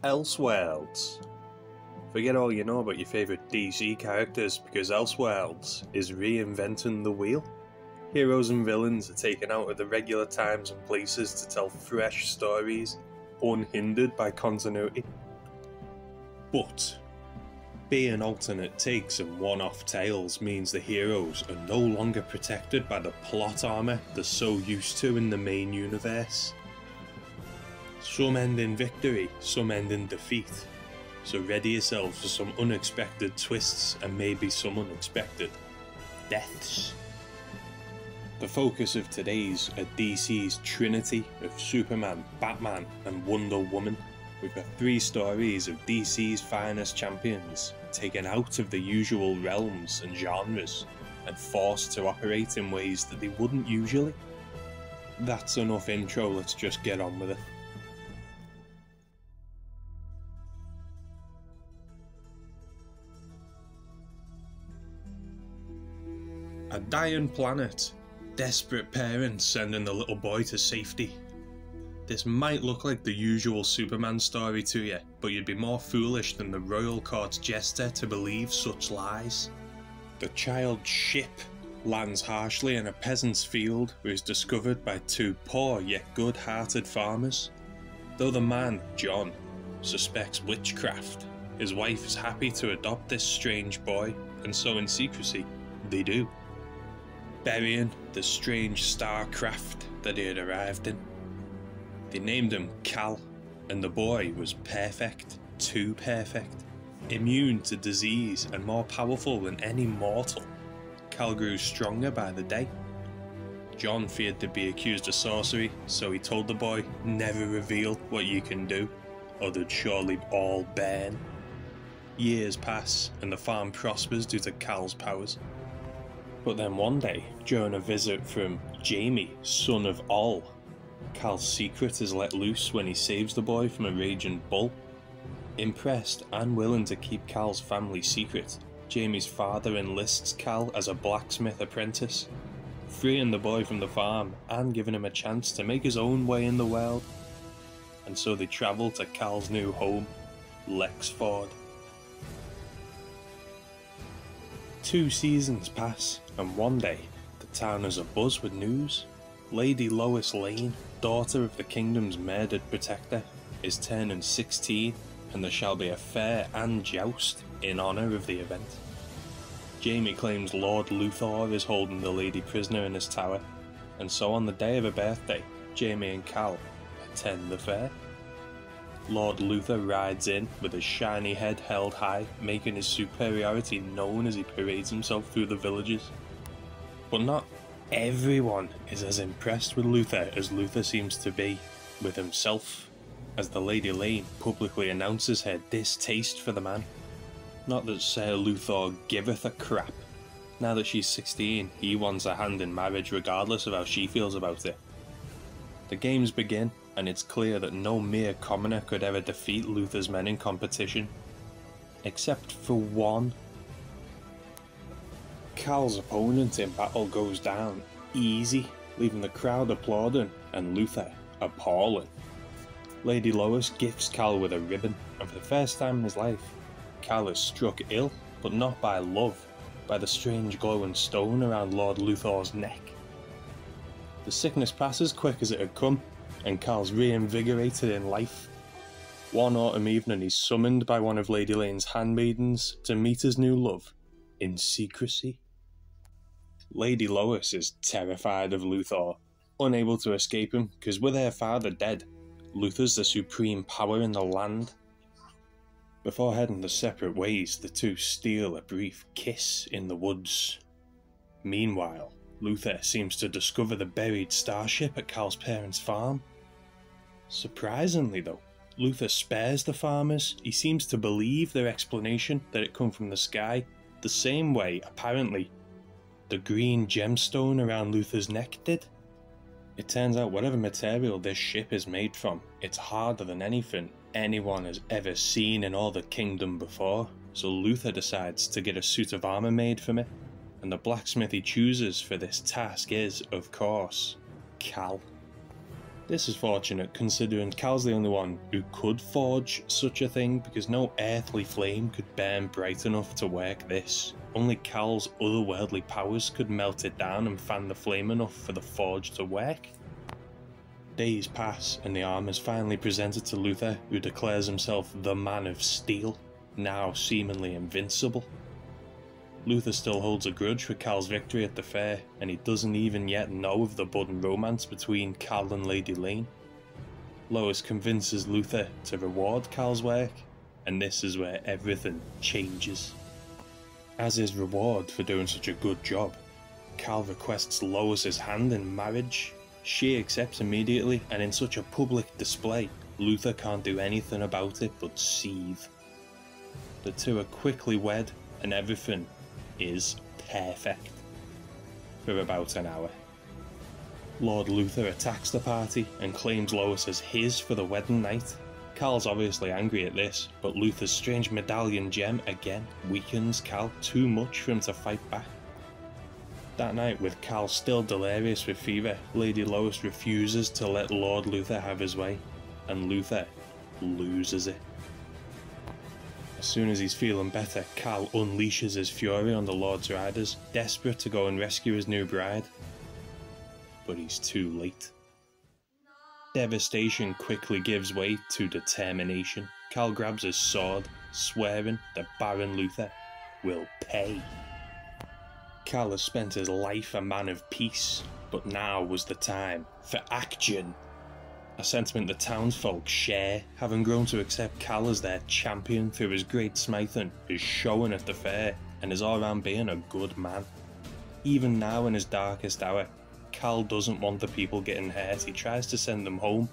Elseworlds. Forget all you know about your favourite DC characters because Elseworlds is reinventing the wheel. Heroes and villains are taken out of the regular times and places to tell fresh stories, unhindered by continuity. But being alternate takes and one-off tales means the heroes are no longer protected by the plot armour they're so used to in the main universe. Some end in victory, some end in defeat, so ready yourselves for some unexpected twists and maybe some unexpected deaths. The focus of today's are DC's Trinity of Superman, Batman and Wonder Woman. We've got 3 stories of DC's finest champions taken out of the usual realms and genres and forced to operate in ways that they wouldn't usually. That's enough intro, let's just get on with it. A dying planet, desperate parents sending the little boy to safety. This might look like the usual Superman story to you, but you'd be more foolish than the royal court jester to believe such lies. The child's ship lands harshly in a peasant's field who is discovered by 2 poor yet good-hearted farmers. Though the man, John, suspects witchcraft, his wife is happy to adopt this strange boy, and so in secrecy, they do, burying the strange star craft that he had arrived in. They named him Kal, and the boy was perfect, too perfect, immune to disease and more powerful than any mortal. Kal grew stronger by the day. John feared to be accused of sorcery, so he told the boy, "Never reveal what you can do, or they'd surely all burn." Years pass, and the farm prospers due to Kal's powers. But then one day, during a visit from Jamie, son of All, Kal's secret is let loose when he saves the boy from a raging bull. Impressed and willing to keep Kal's family secret, Jamie's father enlists Kal as a blacksmith apprentice, freeing the boy from the farm and giving him a chance to make his own way in the world. And so they travel to Kal's new home, Lexford. 2 seasons pass, and one day, the town is abuzz with news. Lady Lois Lane, daughter of the kingdom's murdered protector, is turning 16, and there shall be a fair and joust in honour of the event. Jamie claims Lord Luthor is holding the lady prisoner in his tower, and so on the day of her birthday, Jamie and Kal attend the fair. Lord Luthor rides in with his shiny head held high, making his superiority known as he parades himself through the villages. But not everyone is as impressed with Luthor as Luthor seems to be with himself, as the Lady Lane publicly announces her distaste for the man. Not that Sir Luthor giveth a crap. Now that she's 16, he wants a hand in marriage regardless of how she feels about it. The games begin, and it's clear that no mere commoner could ever defeat Luthor's men in competition. Except for one. Kal's opponent in battle goes down easy, leaving the crowd applauding and Luthor appalling. Lady Lois gifts Kal with a ribbon, and for the first time in his life, Kal is struck ill, but not by love, by the strange glowing stone around Lord Luthor's neck. The sickness passes quick as it had come, and Kal's reinvigorated in life. One autumn evening he's summoned by one of Lady Lane's handmaidens to meet his new love in secrecy. Lady Lois is terrified of Luthor, unable to escape him because with her father dead, Luthor's the supreme power in the land. Before heading their separate ways, the two steal a brief kiss in the woods. Meanwhile, Luthor seems to discover the buried starship at Kal's parents' farm. Surprisingly though, Luthor spares the farmers. He seems to believe their explanation that it come from the sky, the same way, apparently, the green gemstone around Luthor's neck did. It turns out whatever material this ship is made from, it's harder than anything anyone has ever seen in all the kingdom before, so Luthor decides to get a suit of armour made from it, and the blacksmith he chooses for this task is, of course, Kal. This is fortunate considering Kal's the only one who could forge such a thing, because no earthly flame could burn bright enough to work this. Only Kal's otherworldly powers could melt it down and fan the flame enough for the forge to work. Days pass and the arm is finally presented to Luthor, who declares himself the Man of Steel, now seemingly invincible. Luthor still holds a grudge for Kal's victory at the fair, and he doesn't even yet know of the budding romance between Kal and Lady Lane. Lois convinces Luthor to reward Kal's work, and this is where everything changes. As his reward for doing such a good job, Kal requests Lois's hand in marriage. She accepts immediately, and in such a public display, Luthor can't do anything about it but seethe. The two are quickly wed, and everything is perfect for about an hour. Lord Luthor attacks the party and claims Lois as his for the wedding night. Kal's obviously angry at this, but Luthor's strange medallion gem again weakens Kal too much for him to fight back. That night, with Kal still delirious with fever, Lady Lois refuses to let Lord Luthor have his way, and Luthor loses it. As soon as he's feeling better, Kal unleashes his fury on the Lord's riders, desperate to go and rescue his new bride. But he's too late. Devastation quickly gives way to determination. Kal grabs his sword, swearing that Baron Luthor will pay. Kal has spent his life a man of peace, but now was the time for action. A sentiment the townsfolk share, having grown to accept Kal as their champion through his great smithing, his showing at the fair, and his all-round being a good man. Even now in his darkest hour, Kal doesn't want the people getting hurt. He tries to send them home,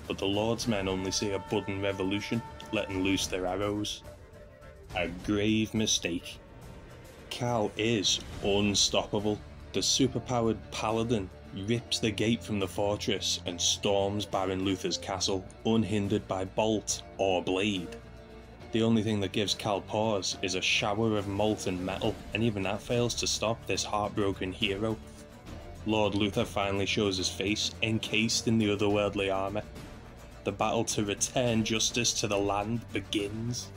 but the Lord's men only see a budding revolution, letting loose their arrows. A grave mistake. Kal is unstoppable. The superpowered paladin rips the gate from the fortress and storms Baron Luthor's castle, unhindered by bolt or blade. The only thing that gives Kal pause is a shower of molten metal, and even that fails to stop this heartbroken hero. Lord Luthor finally shows his face, encased in the otherworldly armour. The battle to return justice to the land begins.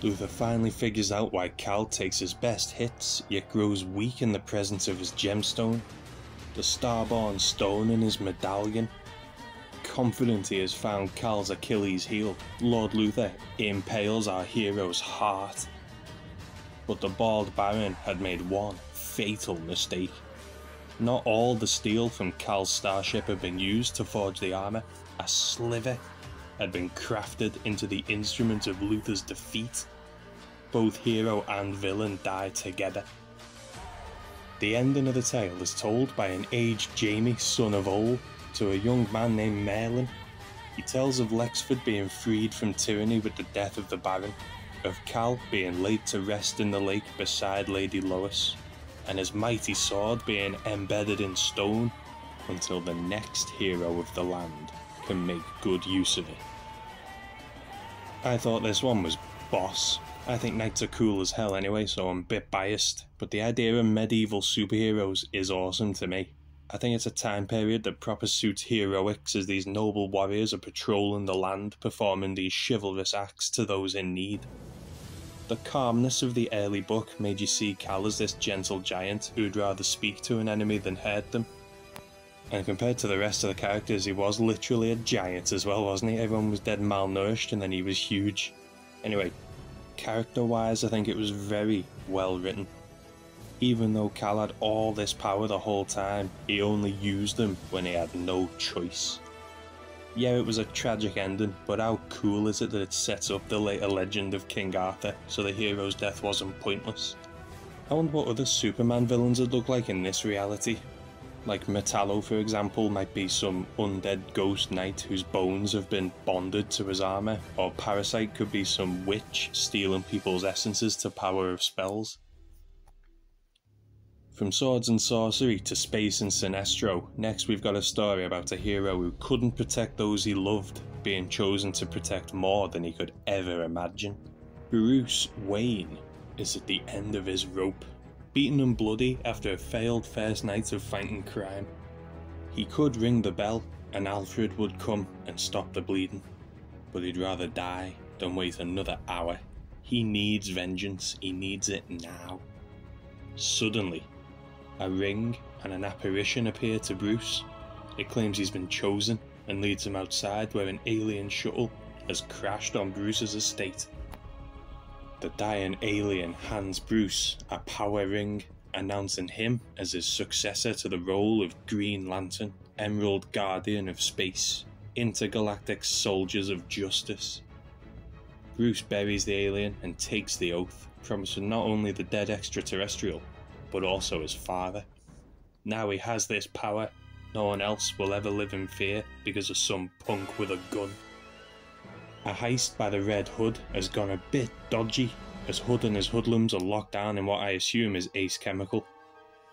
Luthor finally figures out why Kal takes his best hits, yet grows weak in the presence of his gemstone. The Starborn stone in his medallion. Confident he has found Kal's Achilles heel, Lord Luthor impales our hero's heart. But the bald Baron had made one fatal mistake. Not all the steel from Kal's starship had been used to forge the armour. A sliver had been crafted into the instrument of Luthor's defeat. Both hero and villain die together. The ending of the tale is told by an aged Jamie, son of Old, to a young man named Merlin. He tells of Lexford being freed from tyranny with the death of the Baron, of Kal being laid to rest in the lake beside Lady Lois, and his mighty sword being embedded in stone until the next hero of the land can make good use of it. I thought this one was boss. I think knights are cool as hell anyway, so I'm a bit biased, but the idea of medieval superheroes is awesome to me. I think it's a time period that proper suits heroics, as these noble warriors are patrolling the land, performing these chivalrous acts to those in need. The calmness of the early book made you see Kal as this gentle giant who'd rather speak to an enemy than hurt them. And compared to the rest of the characters, he was literally a giant as well, wasn't he? Everyone was dead malnourished and then he was huge. Anyway, character-wise, I think it was very well written. Even though Kal had all this power the whole time, he only used them when he had no choice. Yeah, it was a tragic ending, but how cool is it that it sets up the later legend of King Arthur, so the hero's death wasn't pointless. I wonder what other Superman villains would look like in this reality. Like Metallo, for example, might be some undead ghost knight whose bones have been bonded to his armour, or Parasite could be some witch stealing people's essences to power of spells. From Swords and Sorcery to Space and Sinestro, next we've got a story about a hero who couldn't protect those he loved, being chosen to protect more than he could ever imagine. Bruce Wayne is at the end of his rope, beaten and bloody after a failed first night of fighting crime. He could ring the bell and Alfred would come and stop the bleeding, but he'd rather die than wait another hour. He needs vengeance, he needs it now. Suddenly, a ring and an apparition appear to Bruce. It claims he's been chosen and leads him outside where an alien shuttle has crashed on Bruce's estate. The dying alien hands Bruce a power ring, announcing him as his successor to the role of Green Lantern, Emerald Guardian of Space, Intergalactic Soldiers of Justice. Bruce buries the alien and takes the oath, promising not only the dead extraterrestrial, but also his father. Now he has this power, no one else will ever live in fear because of some punk with a gun. A heist by the Red Hood has gone a bit dodgy, as Hood and his hoodlums are locked down in what I assume is Ace Chemical.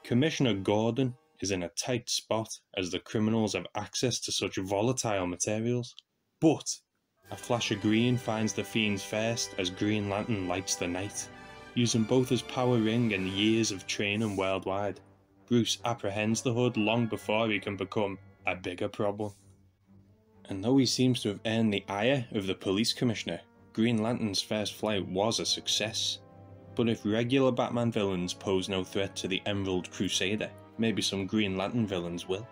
Commissioner Gordon is in a tight spot as the criminals have access to such volatile materials. But a flash of green finds the fiends first as Green Lantern lights the night. Using both his power ring and years of training worldwide, Bruce apprehends the Hood long before he can become a bigger problem. And though he seems to have earned the ire of the police commissioner, Green Lantern's first flight was a success. But if regular Batman villains pose no threat to the Emerald Crusader, maybe some Green Lantern villains will.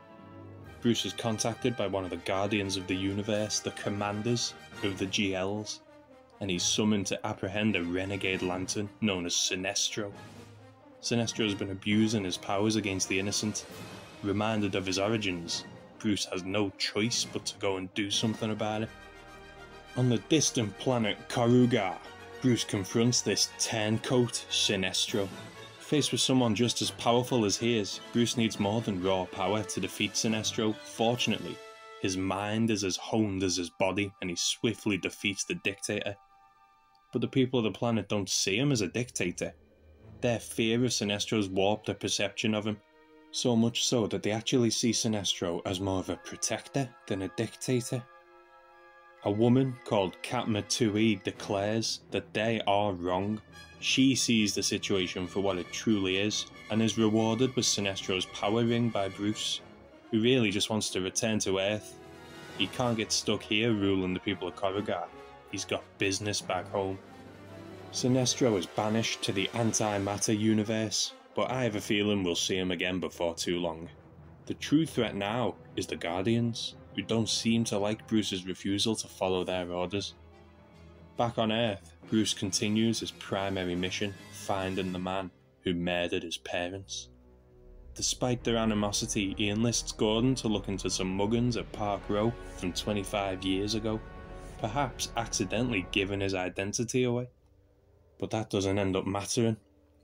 Bruce is contacted by one of the Guardians of the Universe, the Commanders of the GLs, and he's summoned to apprehend a renegade lantern known as Sinestro. Sinestro has been abusing his powers against the innocent. Reminded of his origins, Bruce has no choice but to go and do something about it. On the distant planet Crucader, Bruce confronts this turncoat Sinestro. Faced with someone just as powerful as he is, Bruce needs more than raw power to defeat Sinestro. Fortunately, his mind is as honed as his body and he swiftly defeats the dictator. But the people of the planet don't see him as a dictator. Their fear of Sinestro's warped their perception of him, so much so that they actually see Sinestro as more of a protector than a dictator. A woman called Camelot declares that they are wrong. She sees the situation for what it truly is, and is rewarded with Sinestro's power ring by Bruce, who really just wants to return to Earth. He can't get stuck here ruling the people of Crucader. He's got business back home. Sinestro is banished to the antimatter universe, but I have a feeling we'll see him again before too long. The true threat now is the Guardians, who don't seem to like Bruce's refusal to follow their orders. Back on Earth, Bruce continues his primary mission, finding the man who murdered his parents. Despite their animosity, he enlists Gordon to look into some muggins at Park Row from 25 years ago, perhaps accidentally giving his identity away. But that doesn't end up mattering.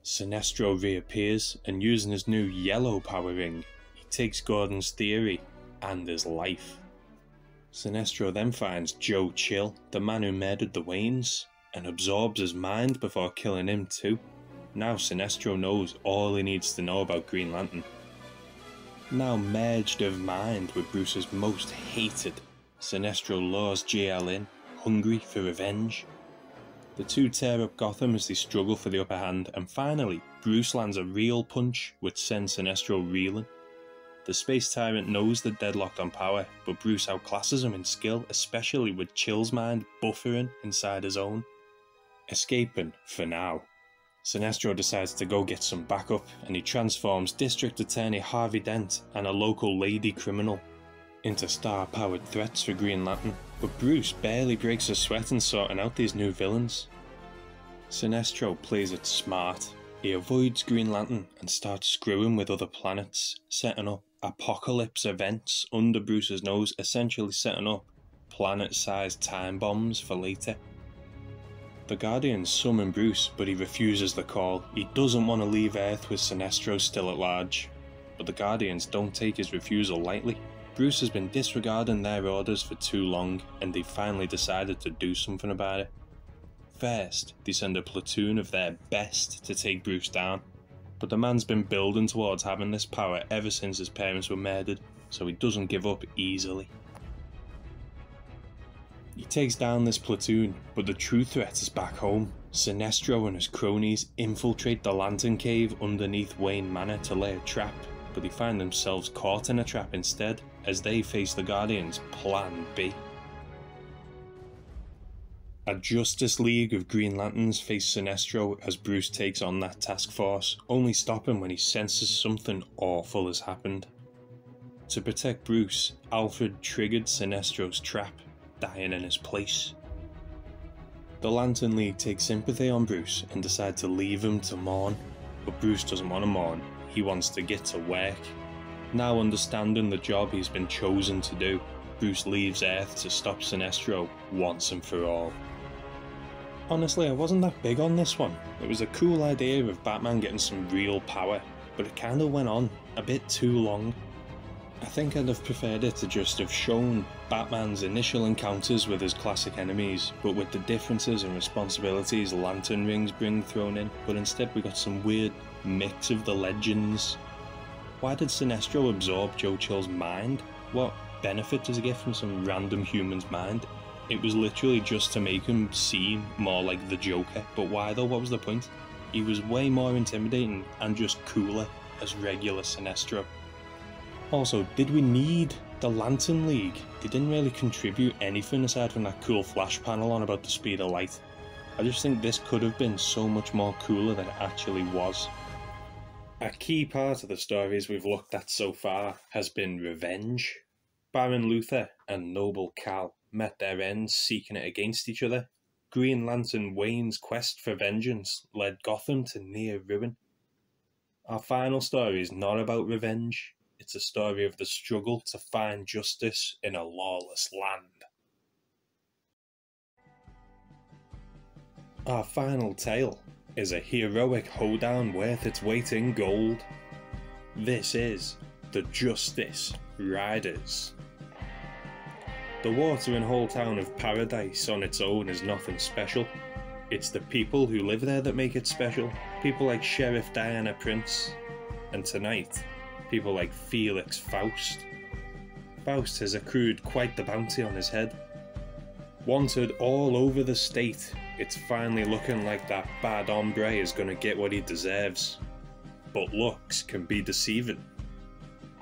Sinestro reappears, and using his new yellow power ring, he takes Gordon's theory and his life. Sinestro then finds Joe Chill, the man who murdered the Waynes, and absorbs his mind before killing him too. Now Sinestro knows all he needs to know about Green Lantern. Now merged of mind with Bruce's most hated, Sinestro lures GL in, hungry for revenge. The two tear up Gotham as they struggle for the upper hand, and finally, Bruce lands a real punch which sends Sinestro reeling. The Space Tyrant knows they're deadlocked on power, but Bruce outclasses him in skill, especially with Chill's mind buffering inside his own. Escaping, for now, Sinestro decides to go get some backup, and he transforms District Attorney Harvey Dent and a local lady criminal into star-powered threats for Green Lantern, but Bruce barely breaks a sweat in sorting out these new villains. Sinestro plays it smart. He avoids Green Lantern and starts screwing with other planets, setting up apocalypse events under Bruce's nose, essentially setting up planet-sized time bombs for later. The Guardians summon Bruce, but he refuses the call. He doesn't want to leave Earth with Sinestro still at large, but the Guardians don't take his refusal lightly. Bruce has been disregarding their orders for too long, and they finally decided to do something about it. First, they send a platoon of their best to take Bruce down, but the man's been building towards having this power ever since his parents were murdered, so he doesn't give up easily. He takes down this platoon, but the true threat is back home. Sinestro and his cronies infiltrate the Lantern Cave underneath Wayne Manor to lay a trap, but they find themselves caught in a trap instead as they face the Guardians' Plan B. A Justice League of Green Lanterns face Sinestro as Bruce takes on that task force, only stopping when he senses something awful has happened. To protect Bruce, Alfred triggered Sinestro's trap, dying in his place. The Lantern League takes sympathy on Bruce and decide to leave him to mourn, but Bruce doesn't want to mourn, he wants to get to work. Now understanding the job he's been chosen to do, Bruce leaves Earth to stop Sinestro once and for all. Honestly, I wasn't that big on this one. It was a cool idea of Batman getting some real power, but it kinda went on a bit too long. I think I'd have preferred it to just have shown Batman's initial encounters with his classic enemies, but with the differences and responsibilities lantern rings bring thrown in, but instead we got some weird mix of the legends. Why did Sinestro absorb Joe Chill's mind? What benefit does he get from some random human's mind? It was literally just to make him seem more like the Joker, but why though? What was the point? He was way more intimidating and just cooler as regular Sinestro. Also, did we need the Lantern League? They didn't really contribute anything aside from that cool flash panel on about the speed of light. I just think this could have been so much more cooler than it actually was. A key part of the stories we've looked at so far has been revenge. Baron Luthor and Noble Kal met their ends seeking it against each other. Green Lantern Wayne's quest for vengeance led Gotham to near ruin. Our final story is not about revenge. It's a story of the struggle to find justice in a lawless land. Our final tale is a heroic hoedown worth its weight in gold. This is the Justice Riders. The watering hole town of Paradise on its own is nothing special. It's the people who live there that make it special. People like Sheriff Diana Prince, and tonight, people like Felix Faust. Faust has accrued quite the bounty on his head. Wanted all over the state, it's finally looking like that bad hombre is gonna get what he deserves. But looks can be deceiving.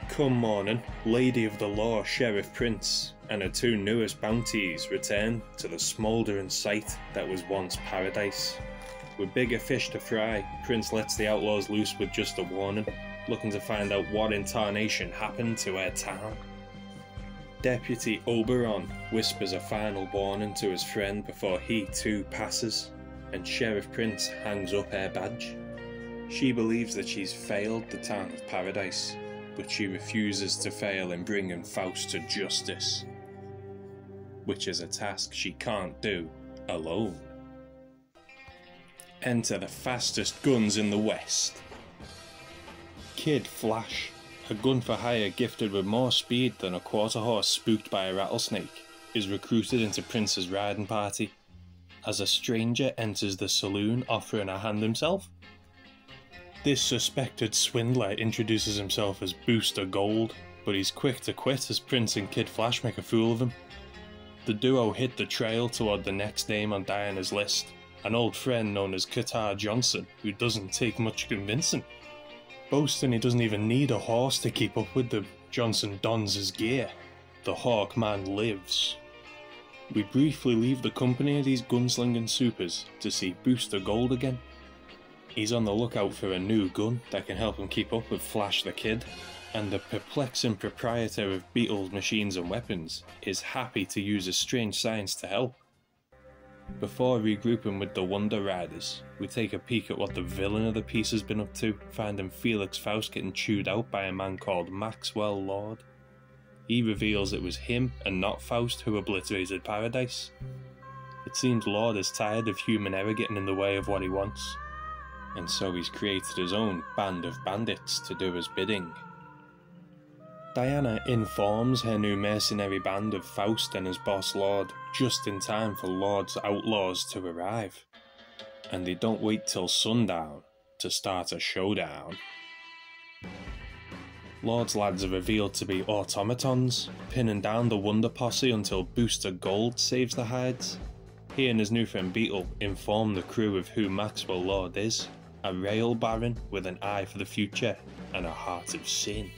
Come morning, Lady of the Law Sheriff Prince and her two newest bounties return to the smouldering site that was once Paradise. With bigger fish to fry, Prince lets the outlaws loose with just a warning, looking to find out what in tarnation happened to her town. Deputy Oberon whispers a final warning to his friend before he too passes, and Sheriff Prince hangs up her badge. She believes that she's failed the town of Paradise, but she refuses to fail in bringing Faust to justice, which is a task she can't do alone. Enter the fastest guns in the West. Kid Flash, a gun for hire gifted with more speed than a quarter horse spooked by a rattlesnake, is recruited into Prince's riding party. As a stranger enters the saloon offering a hand himself, this suspected swindler introduces himself as Booster Gold, but he's quick to quit as Prince and Kid Flash make a fool of him. The duo hit the trail toward the next name on Diana's list, an old friend known as Qatar Johnson, who doesn't take much convincing. Boasting he doesn't even need a horse to keep up with them, Johnson dons his gear. The Hawkman lives. We briefly leave the company of these gunslinging supers to see Booster Gold again. He's on the lookout for a new gun that can help him keep up with Flash the Kid, and the perplexing proprietor of Beetle's Machines and Weapons is happy to use a strange science to help. Before regrouping with the Wonder Riders, we take a peek at what the villain of the piece has been up to, finding Felix Faust getting chewed out by a man called Maxwell Lord. He reveals it was him and not Faust who obliterated Paradise. It seems Lord is tired of human error getting in the way of what he wants, and so he's created his own band of bandits to do his bidding. Diana informs her new mercenary band of Faust and his boss Lord just in time for Lord's outlaws to arrive, and they don't wait till sundown to start a showdown. Lord's lads are revealed to be automatons, pinning down the Wonder Posse until Booster Gold saves the hides. He and his new friend Beetle inform the crew of who Maxwell Lord is, a real Baron with an eye for the future and a heart of sin.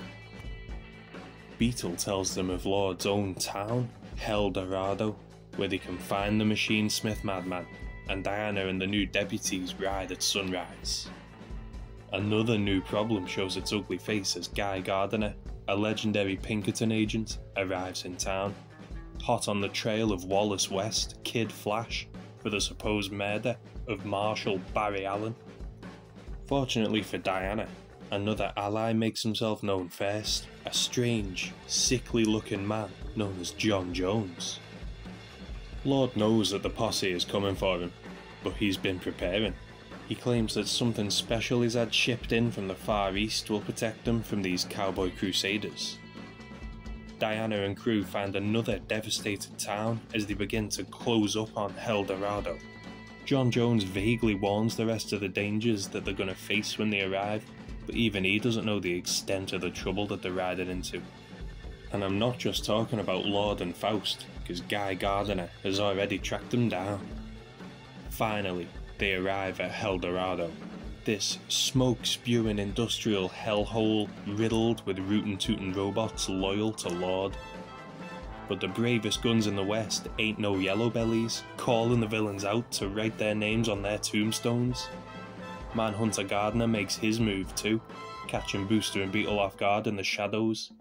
Beetle tells them of Lord's own town, El Dorado, where they can find the machine smith madman, and Diana and the new deputies ride at sunrise. Another new problem shows its ugly face as Guy Gardner, a legendary Pinkerton agent, arrives in town, hot on the trail of Wallace West, Kid Flash, for the supposed murder of Marshal Barry Allen. Fortunately for Diana, another ally makes himself known first, a strange, sickly looking man known as John Jones. Lord knows that the posse is coming for him, but he's been preparing. He claims that something special he's had shipped in from the Far East will protect them from these cowboy crusaders. Diana and crew find another devastated town as they begin to close up on El Dorado. John Jones vaguely warns the rest of the dangers that they're going to face when they arrive, but even he doesn't know the extent of the trouble that they're riding into. And I'm not just talking about Lord and Faust, because Guy Gardner has already tracked them down. Finally, they arrive at El Dorado, this smoke-spewing industrial hellhole riddled with rootin'-tootin' robots loyal to Lord. But the bravest guns in the West ain't no yellow bellies, calling the villains out to write their names on their tombstones. Manhunter Gardner makes his move too, catching Booster and Beetle off guard in the shadows.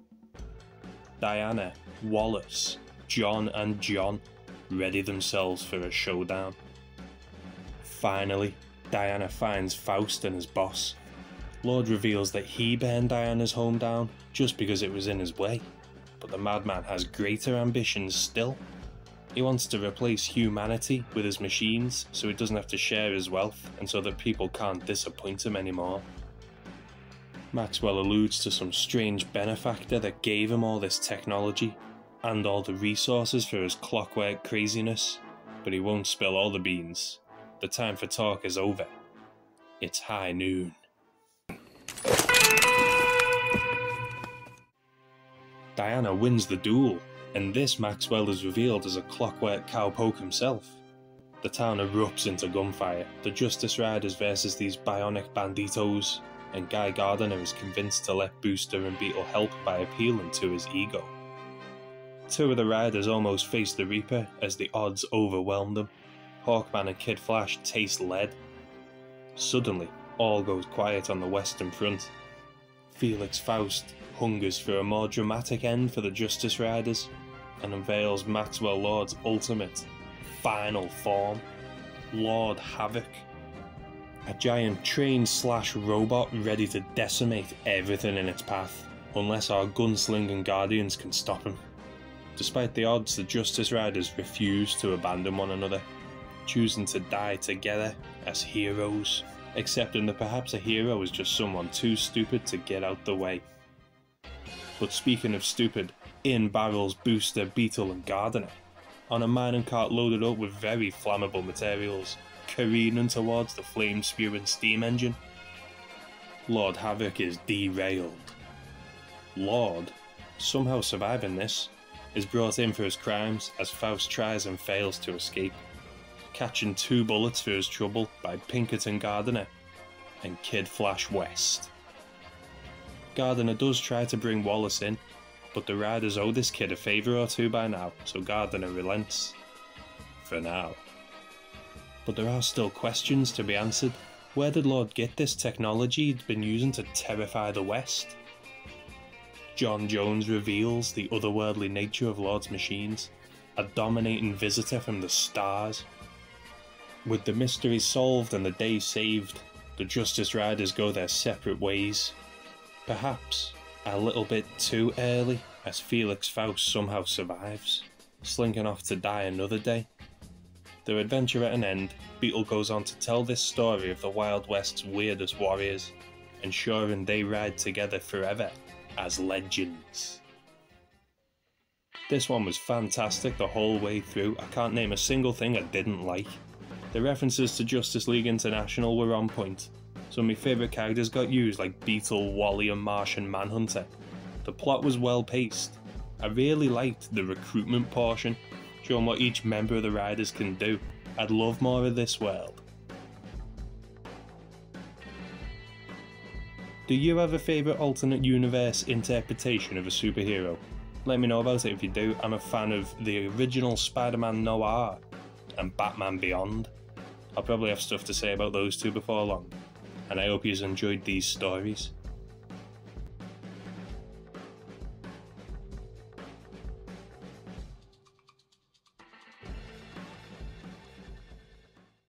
Diana, Wallace, John and John ready themselves for a showdown. Finally, Diana finds Faust and his boss. Lord reveals that he burned Diana's home down just because it was in his way, but the madman has greater ambitions still. He wants to replace humanity with his machines so he doesn't have to share his wealth and so that people can't disappoint him anymore. Maxwell alludes to some strange benefactor that gave him all this technology and all the resources for his clockwork craziness, but he won't spill all the beans. The time for talk is over. It's high noon. Diana wins the duel, and this Maxwell is revealed as a clockwork cowpoke himself. The town erupts into gunfire, the Justice Riders versus these bionic banditos, and Guy Gardner is convinced to let Booster and Beetle help by appealing to his ego. Two of the riders almost face the Reaper as the odds overwhelm them. Hawkman and Kid Flash taste lead. Suddenly, all goes quiet on the Western Front. Felix Faust hungers for a more dramatic end for the Justice Riders and unveils Maxwell Lord's ultimate, final form, Lord Havoc. A giant train/robot ready to decimate everything in its path, unless our gunslinging guardians can stop him. Despite the odds, the Justice Riders refuse to abandon one another, choosing to die together as heroes, accepting that perhaps a hero is just someone too stupid to get out the way. But speaking of stupid, in barrels Booster, Beetle and Gardner, on a mining cart loaded up with very flammable materials, careening towards the flame-spewing steam engine. Lord Havoc is derailed. Lord, somehow surviving this, is brought in for his crimes as Faust tries and fails to escape, catching 2 bullets for his trouble by Pinkerton Gardner and Kid Flash West. Gardner does try to bring Wallace in, but the riders owe this kid a favour or two by now, so Gardner relents. For now. But there are still questions to be answered. Where did Lord get this technology he'd been using to terrify the West? John Jones reveals the otherworldly nature of Lord's machines, a dominating visitor from the stars. With the mystery solved and the day saved, the Justice Riders go their separate ways. Perhaps a little bit too early, as Felix Faust somehow survives, slinking off to die another day. Their adventure at an end, Beetle goes on to tell this story of the Wild West's weirdest warriors, ensuring they ride together forever as legends. This one was fantastic the whole way through. I can't name a single thing I didn't like. The references to Justice League International were on point. Some of my favourite characters got used like Beetle, Wally and Martian Manhunter. The plot was well paced. I really liked the recruitment portion, showing what each member of the Riders can do. I'd love more of this world. Do you have a favourite alternate universe interpretation of a superhero? Let me know about it if you do. I'm a fan of the original Spider-Man Noir and Batman Beyond. I'll probably have stuff to say about those two before long, and I hope you've enjoyed these stories.